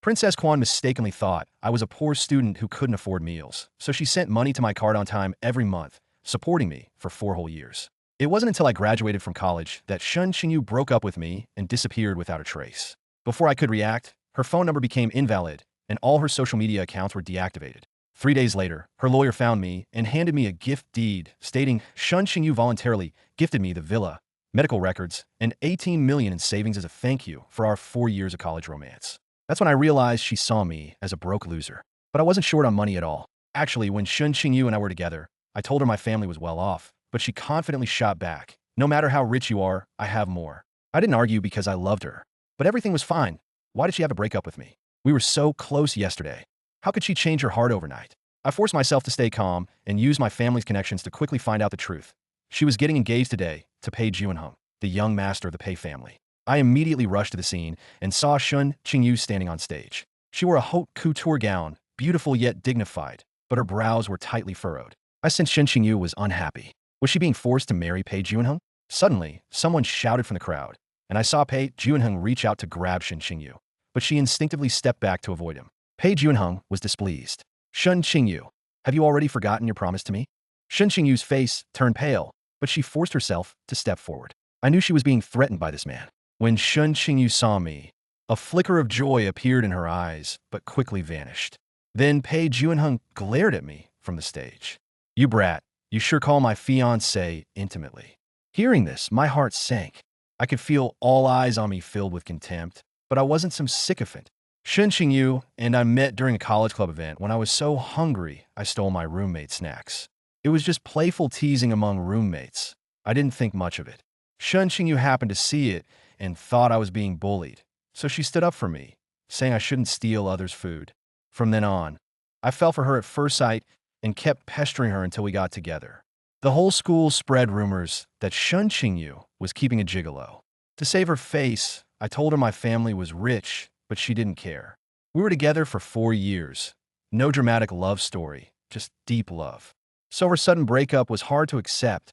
Princess Quan mistakenly thought I was a poor student who couldn't afford meals, so she sent money to my card on time every month, supporting me for 4 whole years. It wasn't until I graduated from college that Shen Qingyu broke up with me and disappeared without a trace. Before I could react, her phone number became invalid, and all her social media accounts were deactivated. 3 days later, her lawyer found me and handed me a gift deed stating Shen Qingyu voluntarily gifted me the villa, medical records, and 18 million in savings as a thank you for our 4 years of college romance. That's when I realized she saw me as a broke loser. But I wasn't short on money at all. Actually, when Shen Qingyu and I were together, I told her my family was well off, but she confidently shot back. No matter how rich you are, I have more. I didn't argue because I loved her. But everything was fine. Why did she have to break up with me? We were so close yesterday. How could she change her heart overnight? I forced myself to stay calm and use my family's connections to quickly find out the truth. She was getting engaged today to Pei Junheng, the young master of the Pei family. I immediately rushed to the scene and saw Shen Qingyu standing on stage. She wore a haute couture gown, beautiful yet dignified, but her brows were tightly furrowed. I sensed Shen Qingyu was unhappy. Was she being forced to marry Pei Junheng? Suddenly, someone shouted from the crowd, and I saw Pei Junheng reach out to grab Shen Qingyu, but she instinctively stepped back to avoid him. Pei Junheng was displeased. Shen Qingyu, have you already forgotten your promise to me? Shen Qingyu's face turned pale, but she forced herself to step forward. I knew she was being threatened by this man. When Shen Qingyu saw me, a flicker of joy appeared in her eyes, but quickly vanished. Then Pei Junheng glared at me from the stage. You brat, you sure call my fiancé intimately. Hearing this, my heart sank. I could feel all eyes on me filled with contempt, but I wasn't some sycophant. Shen Qingyu and I met during a college club event. When I was so hungry, I stole my roommate's snacks. It was just playful teasing among roommates. I didn't think much of it. Shen Qingyu happened to see it and thought I was being bullied, so she stood up for me, saying I shouldn't steal others' food. From then on, I fell for her at first sight and kept pestering her until we got together. The whole school spread rumors that Shen Qingyu was keeping a gigolo. To save her face, I told her my family was rich, but she didn't care. We were together for 4 years. No dramatic love story, just deep love. So her sudden breakup was hard to accept.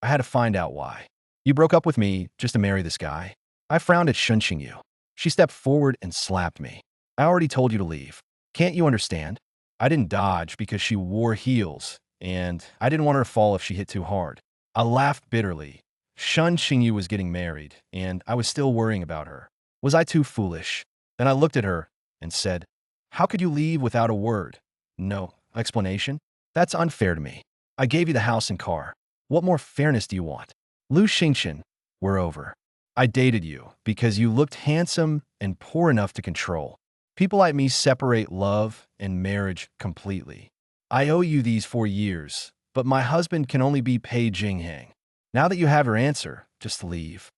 I had to find out why. You broke up with me just to marry this guy? I frowned at Shen Qingyu. She stepped forward and slapped me. I already told you to leave. Can't you understand? I didn't dodge because she wore heels, and I didn't want her to fall if she hit too hard. I laughed bitterly. Shen Qingyu was getting married, and I was still worrying about her. Was I too foolish? Then I looked at her and said, how could you leave without a word? No explanation? That's unfair to me. I gave you the house and car. What more fairness do you want? Lu Xingchen, we're over. I dated you because you looked handsome and poor enough to control. People like me separate love and marriage completely. I owe you these 4 years, but my husband can only be Pei Junheng. Now that you have your answer, just leave.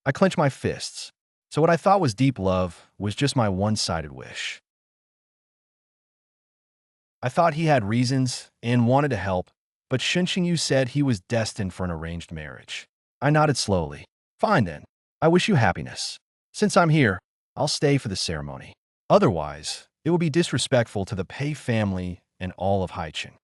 I clenched my fists. So what I thought was deep love was just my one-sided wish. I thought he had reasons and wanted to help, but Shen Qingyu said he was destined for an arranged marriage. I nodded slowly. Fine then. I wish you happiness. Since I'm here, I'll stay for the ceremony. Otherwise, it would be disrespectful to the Pei family and all of Heichin.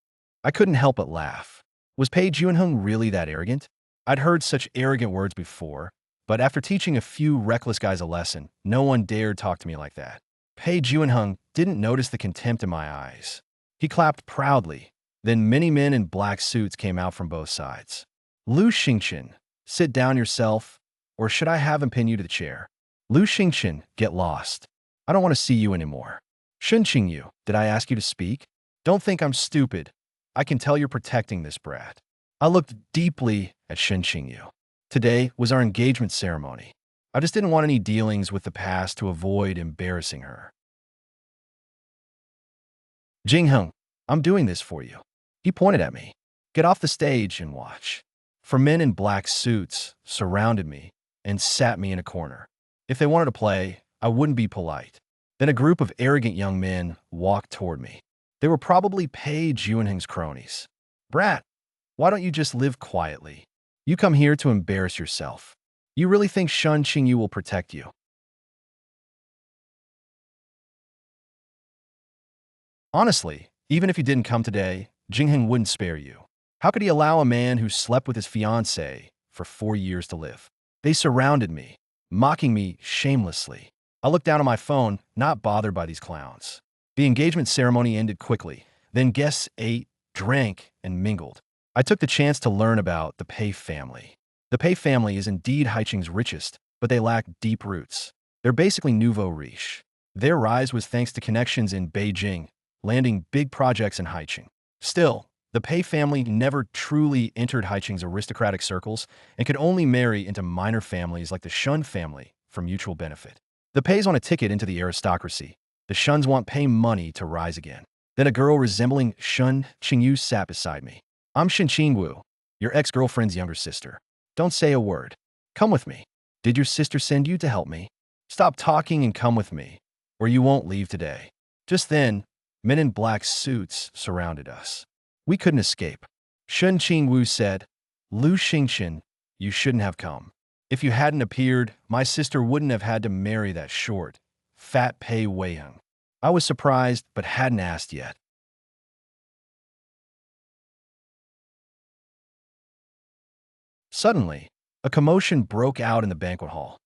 I couldn't help but laugh. Was Pei Junheng really that arrogant? I'd heard such arrogant words before, but after teaching a few reckless guys a lesson, no one dared talk to me like that. Pei Junheng didn't notice the contempt in my eyes. He clapped proudly. Then many men in black suits came out from both sides. Lu Xingchen, sit down yourself, or should I have him pin you to the chair? Lu Xingchen, get lost. I don't want to see you anymore. Shen Qingyu, did I ask you to speak? Don't think I'm stupid. I can tell you're protecting this brat. I looked deeply at Shen Qingyu. Today was our engagement ceremony. I just didn't want any dealings with the past to avoid embarrassing her. Jingheng, I'm doing this for you. He pointed at me. Get off the stage and watch. 4 men in black suits surrounded me and sat me in a corner. If they wanted to play, I wouldn't be polite. Then a group of arrogant young men walked toward me. They were probably Pei Junheng's cronies. Brat, why don't you just live quietly? You come here to embarrass yourself. You really think Shen Qingyu will protect you? Honestly, even if you didn't come today, Jingheng wouldn't spare you. How could he allow a man who slept with his fiancée for 4 years to live? They surrounded me, mocking me shamelessly. I I looked down at my phone, not bothered by these clowns. The engagement ceremony ended quickly. Then guests ate, drank, and mingled. I took the chance to learn about the Pei family. The Pei family is indeed Haiqing's richest, but they lack deep roots. They're basically nouveau riche. Their rise was thanks to connections in Beijing, landing big projects in Haiqing. Still, the Pei family never truly entered Haiqing's aristocratic circles and could only marry into minor families like the Shen family for mutual benefit. The Peis want a ticket into the aristocracy. The Shuns want Pei money to rise again. Then a girl resembling Shen Qingyu sat beside me. I'm Shen Qingyu, your ex-girlfriend's younger sister. Don't say a word. Come with me. Did your sister send you to help me? Stop talking and come with me, or you won't leave today. Just then, men in black suits surrounded us. We couldn't escape. Shen Qingyu said, Lu Xingchen, you shouldn't have come. If you hadn't appeared, my sister wouldn't have had to marry that short, fat Pei Junheng. I was surprised, but hadn't asked yet. Suddenly, a commotion broke out in the banquet hall.